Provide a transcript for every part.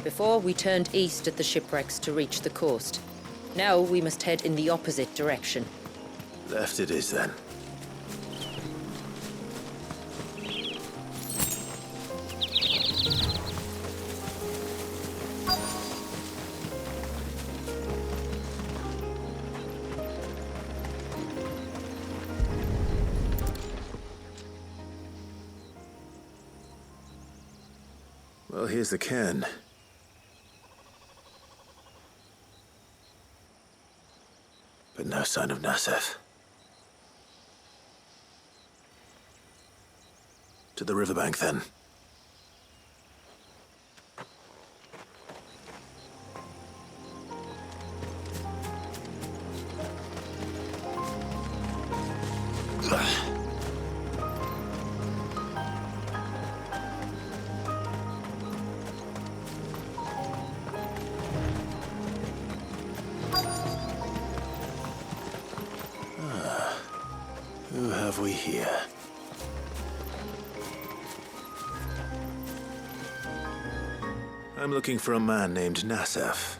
Before, we turned east at the shipwrecks to reach the coast. Now we must head in the opposite direction. Left it is, then. Well, here's the cairn. But no sign of Nassef. To the riverbank, then. Who have we here? I'm looking for a man named Nassef.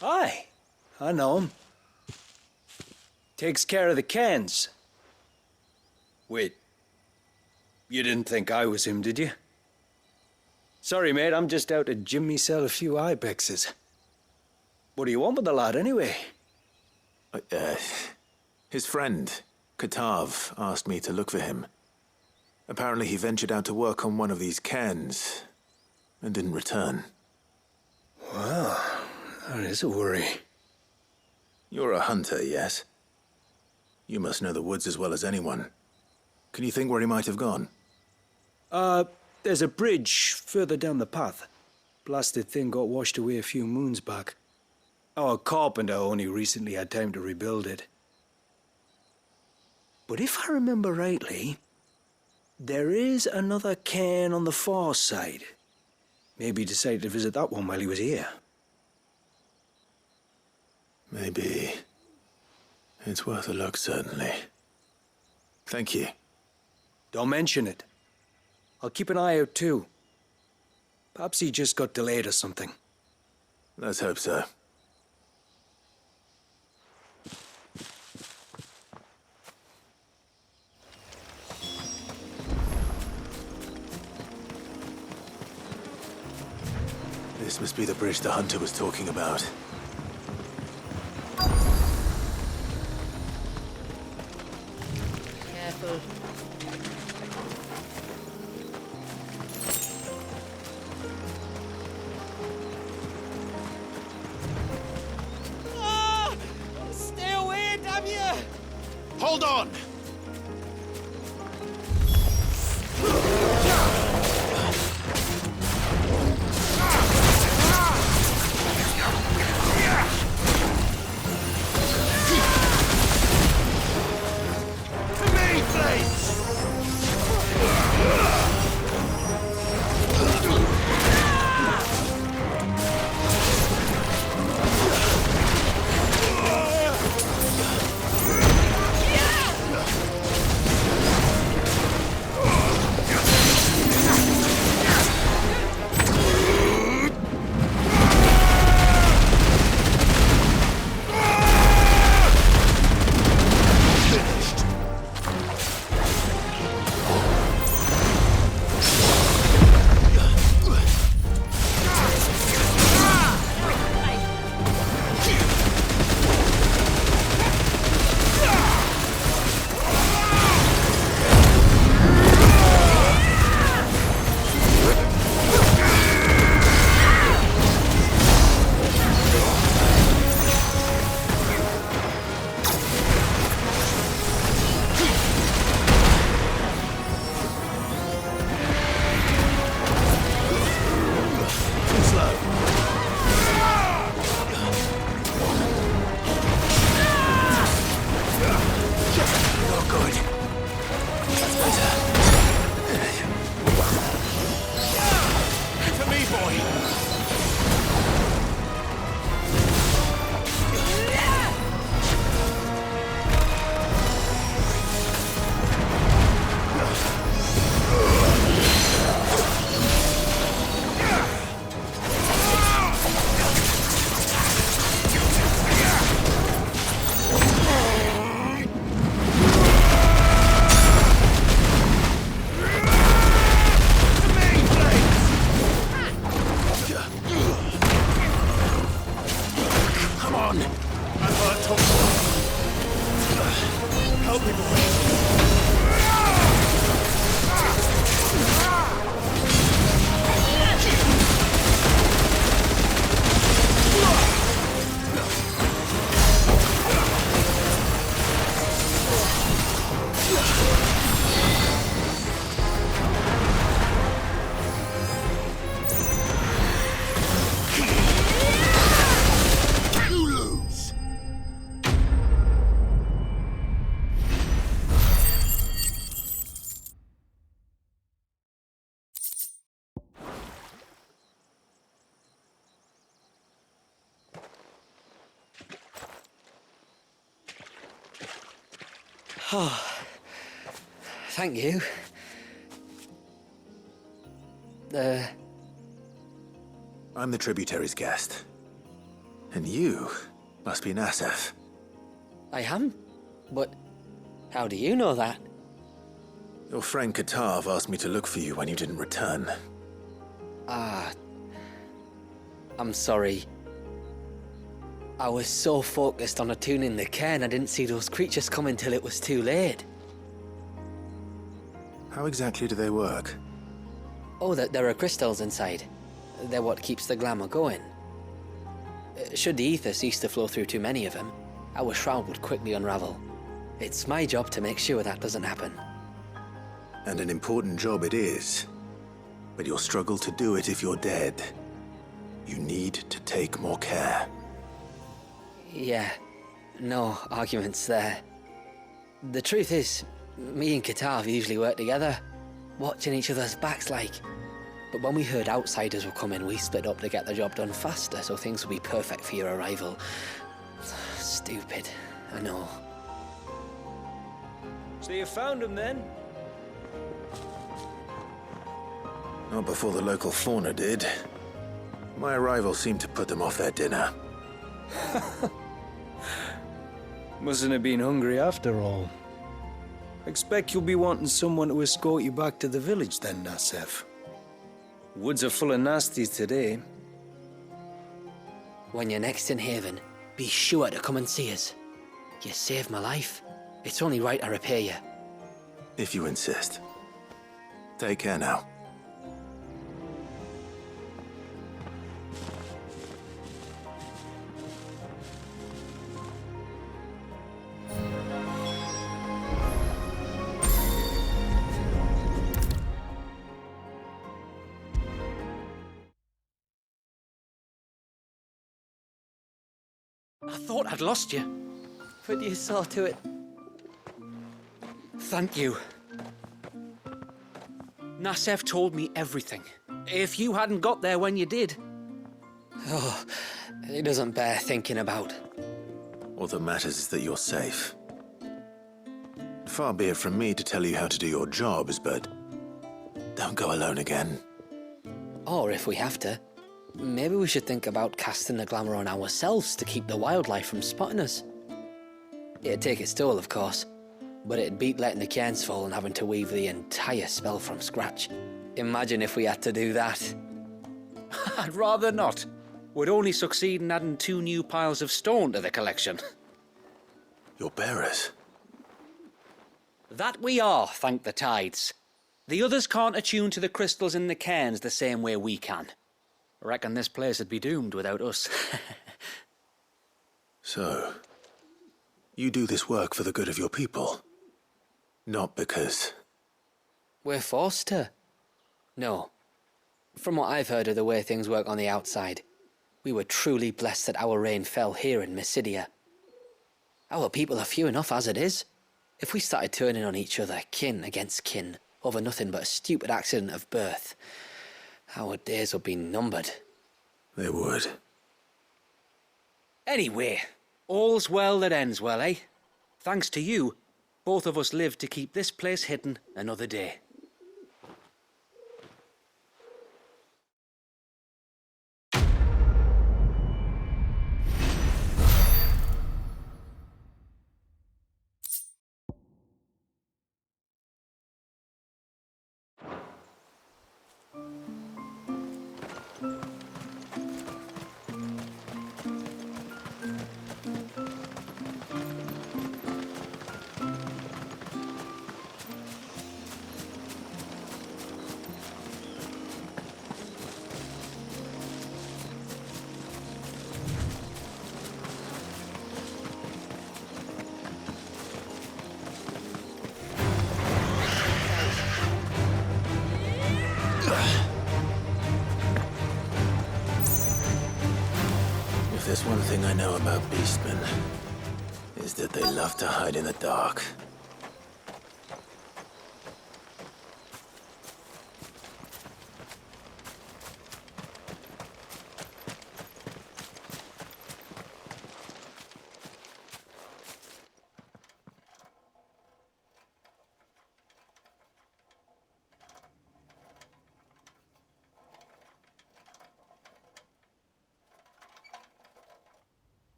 Aye, I know him. Takes care of the cans. Wait, you didn't think I was him, did you? Sorry, mate, I'm just out to gym myself a few ibexes. What do you want with the lad, anyway? His friend, Katav, asked me to look for him. Apparently he ventured out to work on one of these cairns and didn't return. Well, that is a worry. You're a hunter, yes? You must know the woods as well as anyone. Can you think where he might have gone? There's a bridge further down the path. Blasted thing got washed away a few moons back. Our carpenter only recently had time to rebuild it. But if I remember rightly, there is another cairn on the far side. Maybe he decided to visit that one while he was here. Maybe. It's worth a look, certainly. Thank you. Don't mention it. I'll keep an eye out too. Perhaps he just got delayed or something. Let's hope so. This must be the bridge the hunter was talking about. Careful. Stay away, damn you! Hold on! on! I thought help me, boy. Thank you. I'm the tributary's guest. And you must be Nassef. I am? But how do you know that? Your friend Katav asked me to look for you when you didn't return. I'm sorry. I was so focused on attuning the cairn, I didn't see those creatures coming till it was too late. How exactly do they work? Oh, there are crystals inside. They're what keeps the glamour going. Should the ether cease to flow through too many of them, our shroud would quickly unravel. It's my job to make sure that doesn't happen. And an important job it is. But you'll struggle to do it if you're dead. You need to take more care. Yeah, no arguments there. The truth is, me and Katav usually work together, watching each other's backs like. But when we heard outsiders were coming, we split up to get the job done faster so things would be perfect for your arrival. Stupid, I know. So you found him then? Not before the local fauna did. My arrival seemed to put them off their dinner. Mustn't have been hungry after all. Expect you'll be wanting someone to escort you back to the village then, Nassef. Woods are full of nasties today. When you're next in Haven, be sure to come and see us. You saved my life. It's only right I repay you. If you insist. Take care now. I thought I'd lost you. But you saw to it. Thank you. Nassef told me everything. If you hadn't got there when you did. Oh, it doesn't bear thinking about. All that matters is that you're safe. Far be it from me to tell you how to do your jobs, but don't go alone again. Or if we have to, maybe we should think about casting the glamour on ourselves to keep the wildlife from spotting us. It'd take its toll, of course, but it'd beat letting the cairns fall and having to weave the entire spell from scratch. Imagine if we had to do that. I'd rather not. Would only succeed in adding 2 new piles of stone to the collection. Your bearers. That we are, thank the tides. The others can't attune to the crystals in the cairns the same way we can. Reckon this place would be doomed without us. So, you do this work for the good of your people? Not because... We're forced to. No. From what I've heard of the way things work on the outside, we were truly blessed that our rain fell here in Mysidia. Our people are few enough as it is. If we started turning on each other, kin against kin, over nothing but a stupid accident of birth, our days would be numbered. They would. Anyway, all's well that ends well, eh? Thanks to you, both of us lived to keep this place hidden another day. If there's one thing I know about beastmen, is that they love to hide in the dark.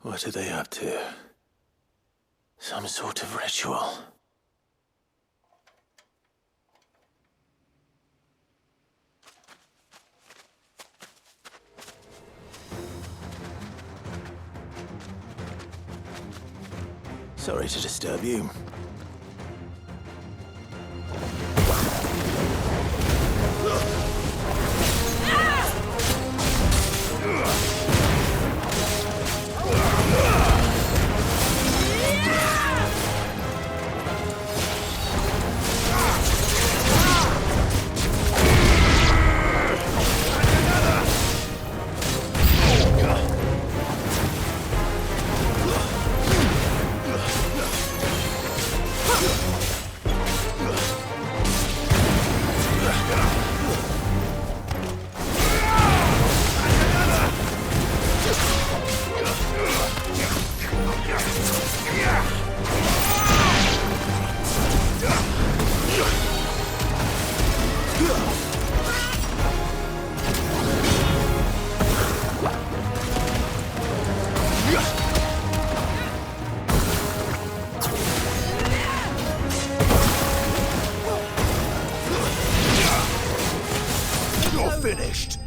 What are they up to? Some sort of ritual. Sorry to disturb you. Finished.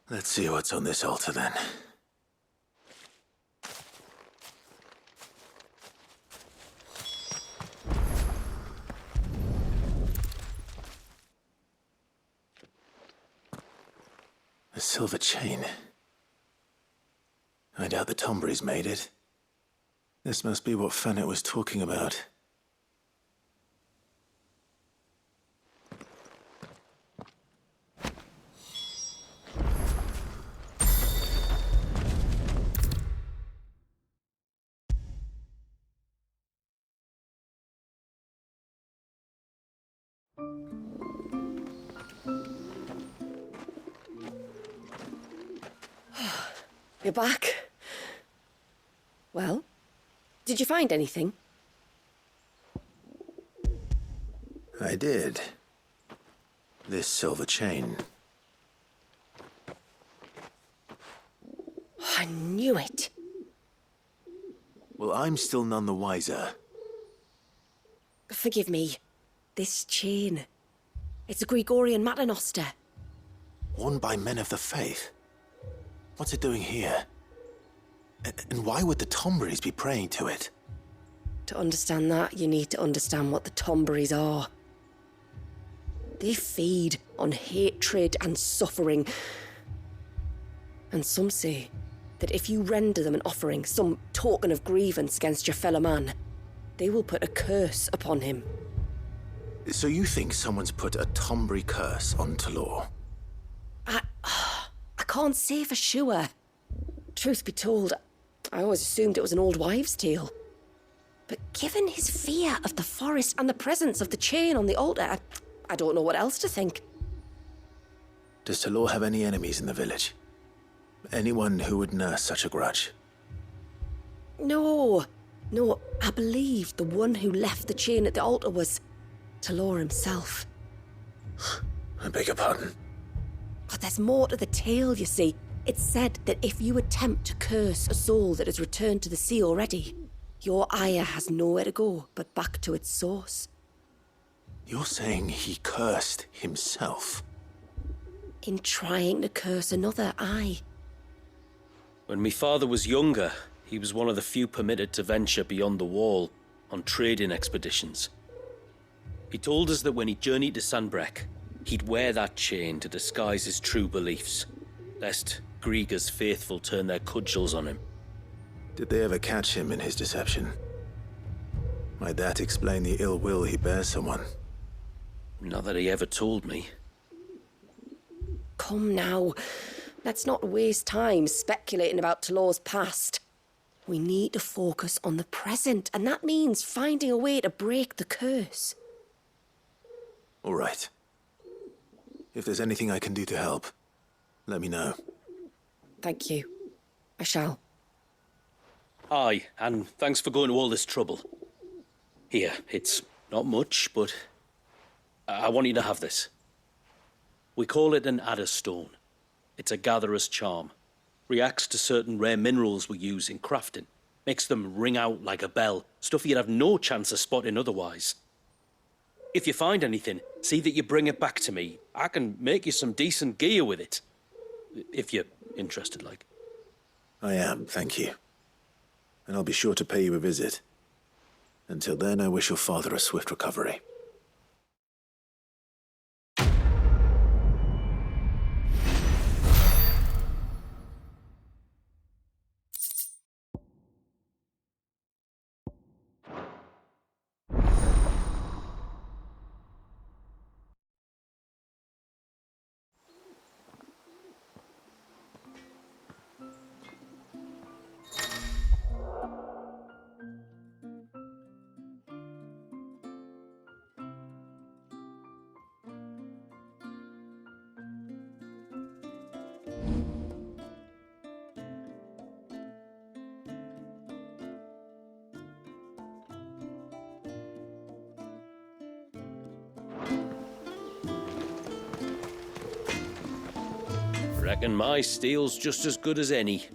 Let's see what's on this altar then. A silver chain. I doubt the Tonberries made it. This must be what Fennec was talking about. You're back. Well, did you find anything? I did. This silver chain. I knew it. Well, I'm still none the wiser. Forgive me. This chain. It's a Gregorian Maternoster. Worn by men of the faith. What's it doing here? And why would the Tonberries be praying to it? To understand that, you need to understand what the Tonberries are. They feed on hatred and suffering. And some say that if you render them an offering, some token of grievance against your fellow man, they will put a curse upon him. So you think someone's put a Tonberry curse on Talor? I can't say for sure. Truth be told, I always assumed it was an old wives' tale. But given his fear of the forest and the presence of the chain on the altar, I don't know what else to think. Does Talor have any enemies in the village? Anyone who would nurse such a grudge? No, I believe the one who left the chain at the altar was Talor himself. I beg your pardon? But there's more to the tale, you see. It's said that if you attempt to curse a soul that has returned to the sea already, your ire has nowhere to go but back to its source. You're saying he cursed himself? In trying to curse another, aye. When my father was younger, he was one of the few permitted to venture beyond the wall on trading expeditions. He told us that when he journeyed to Sanbreque, He'd wear that chain to disguise his true beliefs, lest Grieger's faithful turn their cudgels on him. Did they ever catch him in his deception? Might that explain the ill will he bears someone? Not that he ever told me. Come now. Let's not waste time speculating about Talor's past. We need to focus on the present, and that means finding a way to break the curse. All right. If there's anything I can do to help, let me know. Thank you. I shall. Aye, and thanks for going to all this trouble. Here, it's not much, but I want you to have this. We call it an adder stone. It's a gatherer's charm. Reacts to certain rare minerals we use in crafting. Makes them ring out like a bell, stuff you'd have no chance of spotting otherwise. If you find anything, see that you bring it back to me. I can make you some decent gear with it. If you're interested, like. I am, thank you. And I'll be sure to pay you a visit. Until then, I wish your father a swift recovery. Reckon my steel's just as good as any.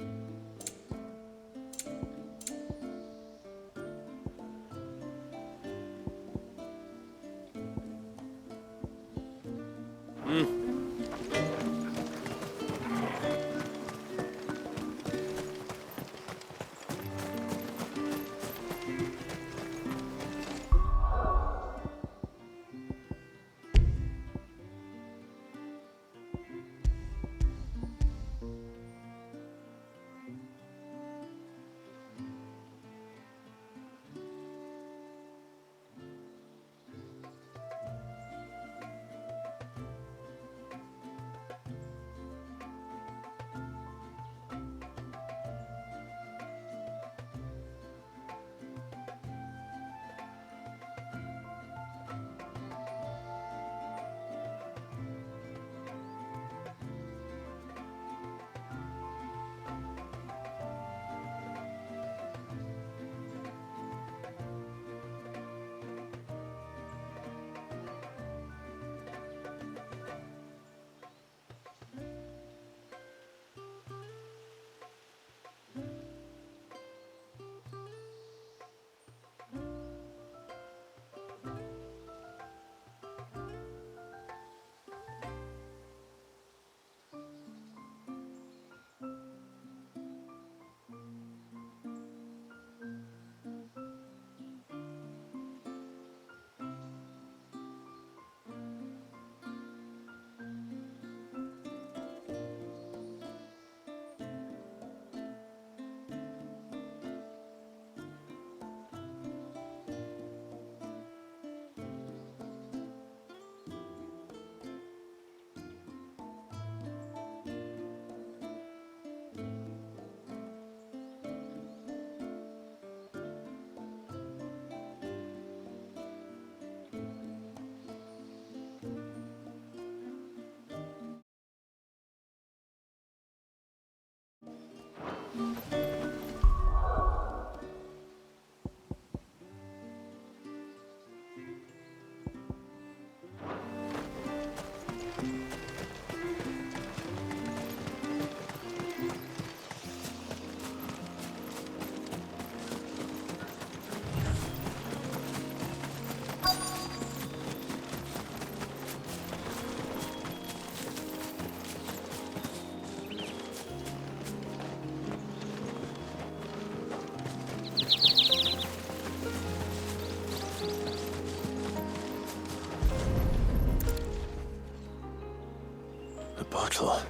A bottle.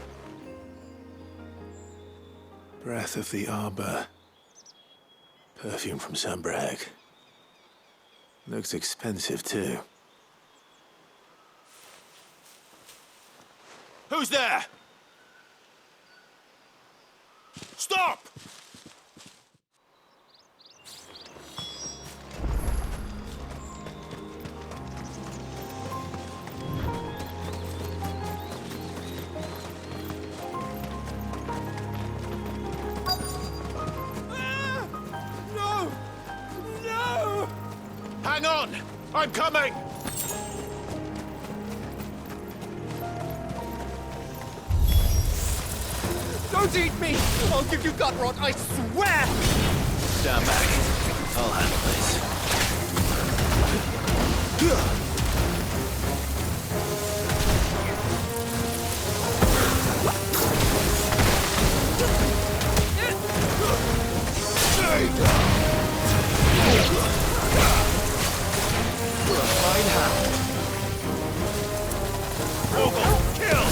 Breath of the arbor. Perfume from Sambrag. Looks expensive, too. Who's there? Stop! No! No! Hang on! I'm coming! Don't eat me! I'll give you gut rot, I swear! Stand back. I'll handle this. Fine hand. Kill!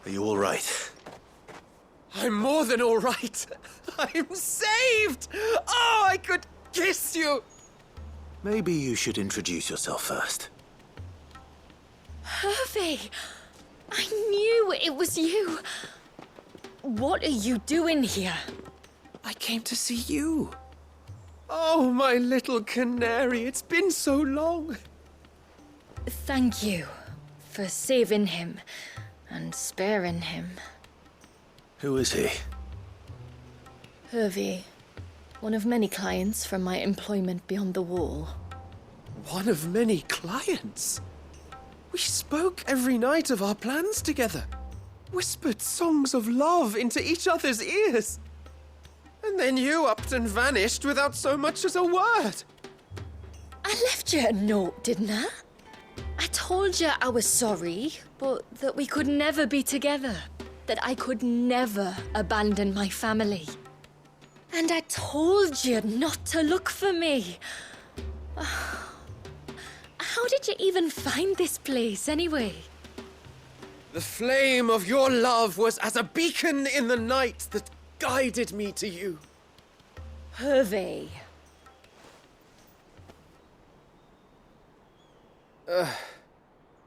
Are you all right? I'm more than all right. I'm saved! Oh, I could kiss you! Maybe you should introduce yourself first. Hervey! I knew it was you! What are you doing here? I came to see you. Oh, my little canary, it's been so long. Thank you for saving him and sparing him. Who is he? Hervey, one of many clients from my employment beyond the wall. One of many clients? We spoke every night of our plans together. Whispered songs of love into each other's ears. And then you upped and vanished without so much as a word. I left you a note, didn't I? I told you I was sorry, but that we could never be together. That I could never abandon my family. And I told you not to look for me. How did you even find this place, anyway? The flame of your love was as a beacon in the night that guided me to you. Hervey.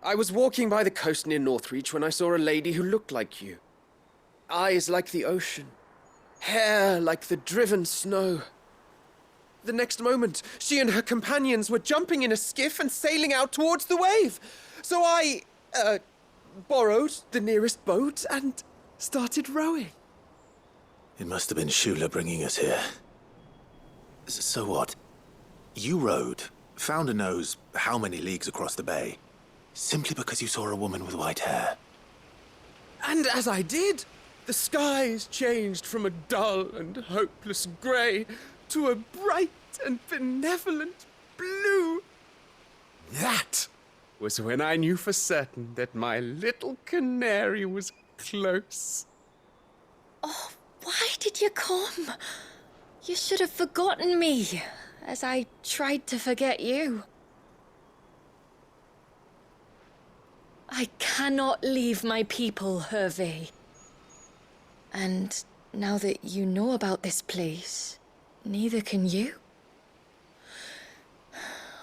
I was walking by the coast near Northreach when I saw a lady who looked like you. Eyes like the ocean. Hair like the driven snow. The next moment, she and her companions were jumping in a skiff and sailing out towards the wave. So I, borrowed the nearest boat and started rowing. It must have been Shula bringing us here. So what? You rowed, found a nose how many leagues across the bay, simply because you saw a woman with white hair. And as I did, the skies changed from a dull and hopeless grey to a bright and benevolent blue. That was when I knew for certain that my little canary was close. Oh, why did you come? You should have forgotten me, as I tried to forget you. I cannot leave my people, Hervey. And now that you know about this place, neither can you.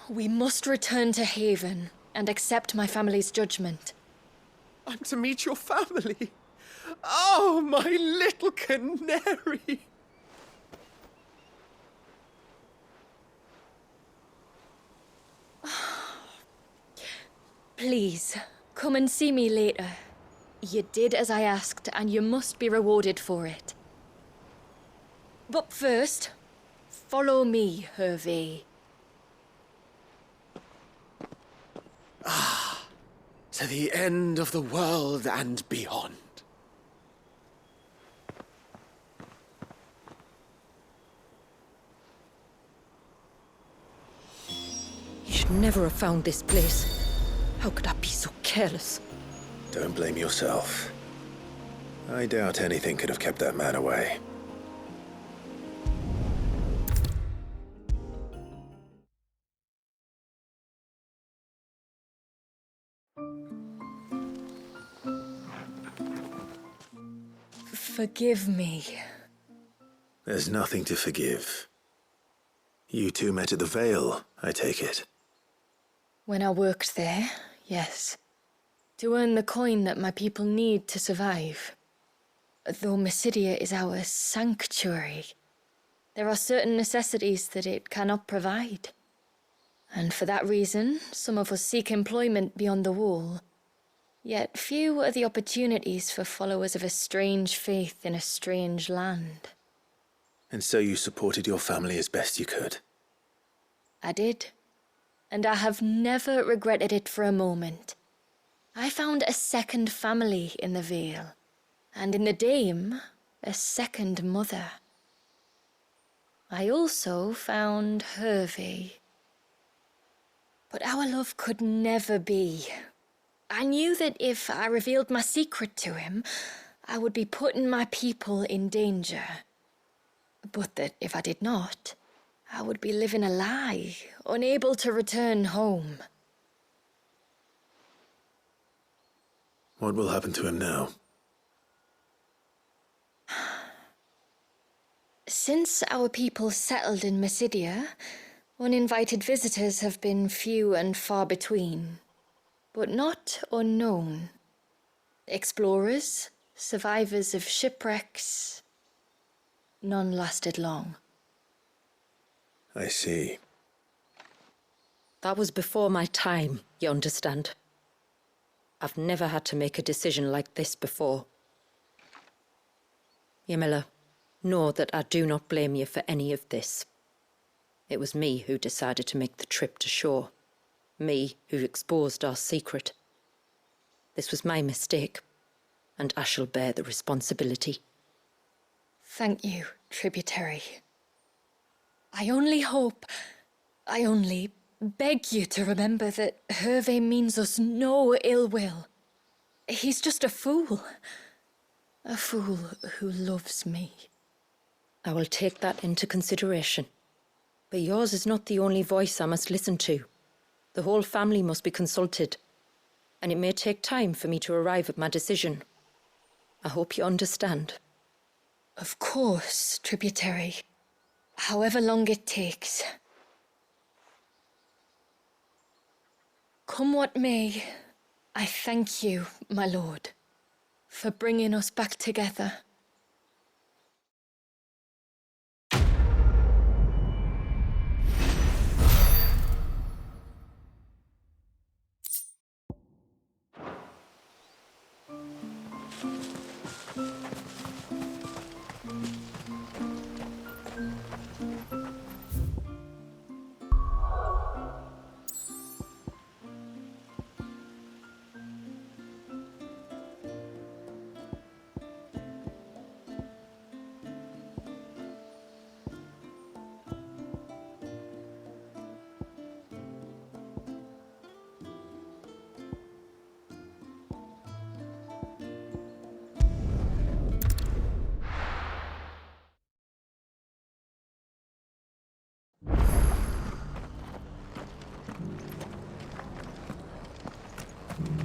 We must return to Haven and accept my family's judgment. I'm to meet your family. Oh, my little canary. Please, come and see me later. You did as I asked, and you must be rewarded for it. But first, follow me, Hervé. To the end of the world and beyond. You should never have found this place. How could I be so careless? Don't blame yourself. I doubt anything could have kept that man away. Forgive me. There's nothing to forgive. You two met at the Vale, I take it. When I worked there, yes. To earn the coin that my people need to survive. Though Mysidia is our sanctuary, there are certain necessities that it cannot provide. And for that reason, some of us seek employment beyond the wall. Yet few are the opportunities for followers of a strange faith in a strange land. And so you supported your family as best you could? I did. And I have never regretted it for a moment. I found a second family in the Vale. And in the Dame, a second mother. I also found Hervé. But our love could never be. I knew that if I revealed my secret to him, I would be putting my people in danger. But that if I did not, I would be living a lie, unable to return home. What will happen to him now? Since our people settled in Mysidia, uninvited visitors have been few and far between. But not unknown. Explorers, survivors of shipwrecks. None lasted long. I see. That was before my time, you understand. I've never had to make a decision like this before. Yamila, know that I do not blame you for any of this. It was me who decided to make the trip to shore. Me who exposed our secret. This was my mistake, and I shall bear the responsibility. Thank you, tributary. I only beg you to remember that Hervé means us no ill will. He's just a fool. A fool who loves me. I will take that into consideration. But yours is not the only voice I must listen to. The whole family must be consulted, and it may take time for me to arrive at my decision. I hope you understand. Of course, tributary. However long it takes. Come what may, I thank you, my lord, for bringing us back together.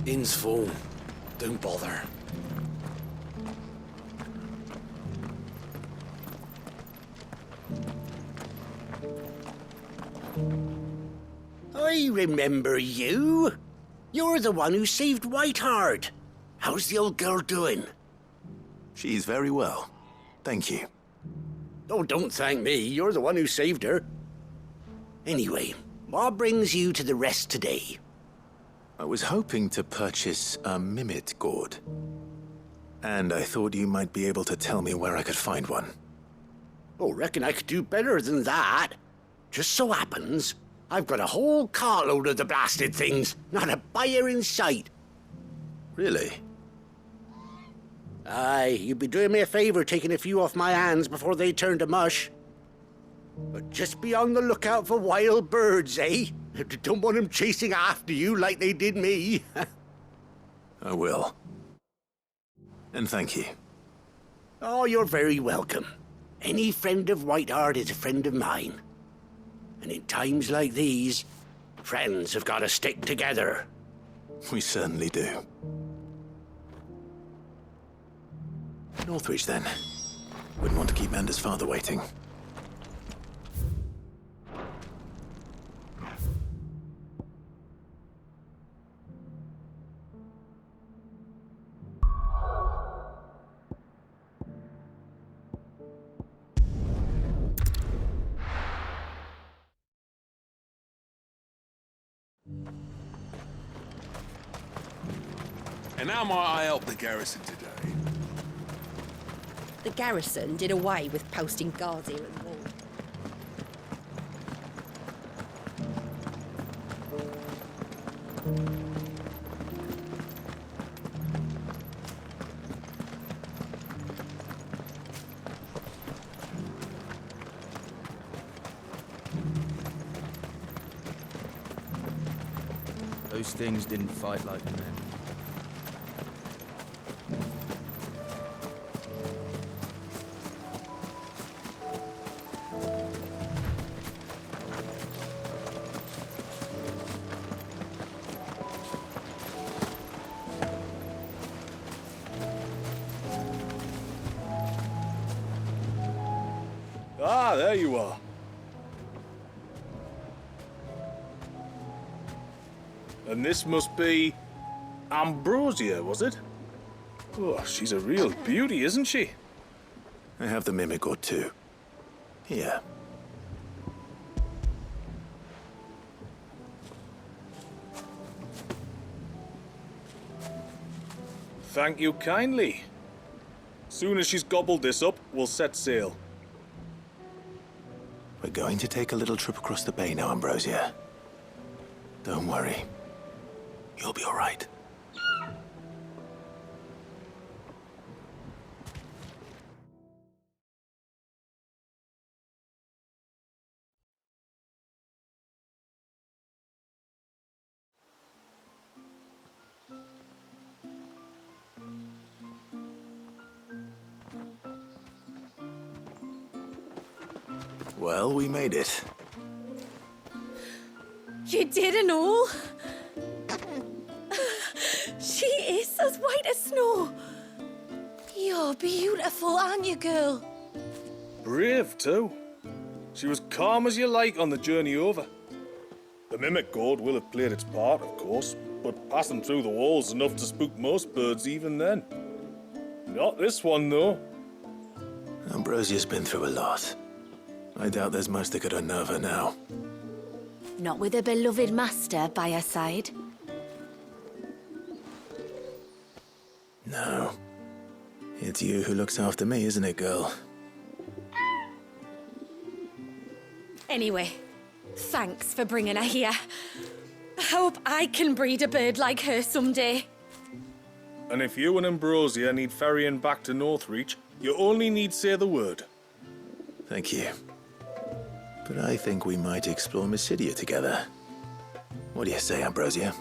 Inn's full. Don't bother. I remember you. You're the one who saved Whiteheart. How's the old girl doing? She's very well. Thank you. Oh, don't thank me. You're the one who saved her. Anyway, what brings you to the rest today? I was hoping to purchase a mimit gourd. And I thought you might be able to tell me where I could find one. Oh, reckon I could do better than that. Just so happens, I've got a whole carload of the blasted things. Not a buyer in sight. Really? Aye, you'd be doing me a favor taking a few off my hands before they turn to mush. But just be on the lookout for wild birds, eh? Don't want them chasing after you like they did me. I will. And thank you. Oh, you're very welcome. Any friend of Whiteheart is a friend of mine. And in times like these, friends have got to stick together. We certainly do. Northreach, then. Wouldn't want to keep Anders' father waiting. And how might I help the garrison today? The garrison did away with posting guards here at the wall. Those things didn't fight like men. Ah, there you are. And this must be Ambrosia, was it? Oh, she's a real beauty, isn't she? I have the mimic gourd too. Here. Thank you kindly. Soon as she's gobbled this up, we'll set sail. We're going to take a little trip across the bay now, Ambrosia. Don't worry. You'll be all right. Well, we made it. You did and all. She is as white as snow. You're beautiful, aren't you, girl? Brave, too. She was calm as you like on the journey over. The mimic gourd will have played its part, of course, but passing through the walls enough to spook most birds even then. Not this one, though. Ambrosia's been through a lot. I doubt there's much that could unnerve her now. Not with a beloved master by her side. No. It's you who looks after me, isn't it, girl? Anyway, thanks for bringing her here. I hope I can breed a bird like her someday. And if you and Ambrosia need ferrying back to Northreach, you only need say the word. Thank you. But I think we might explore Mysidia together. What do you say, Ambrosia?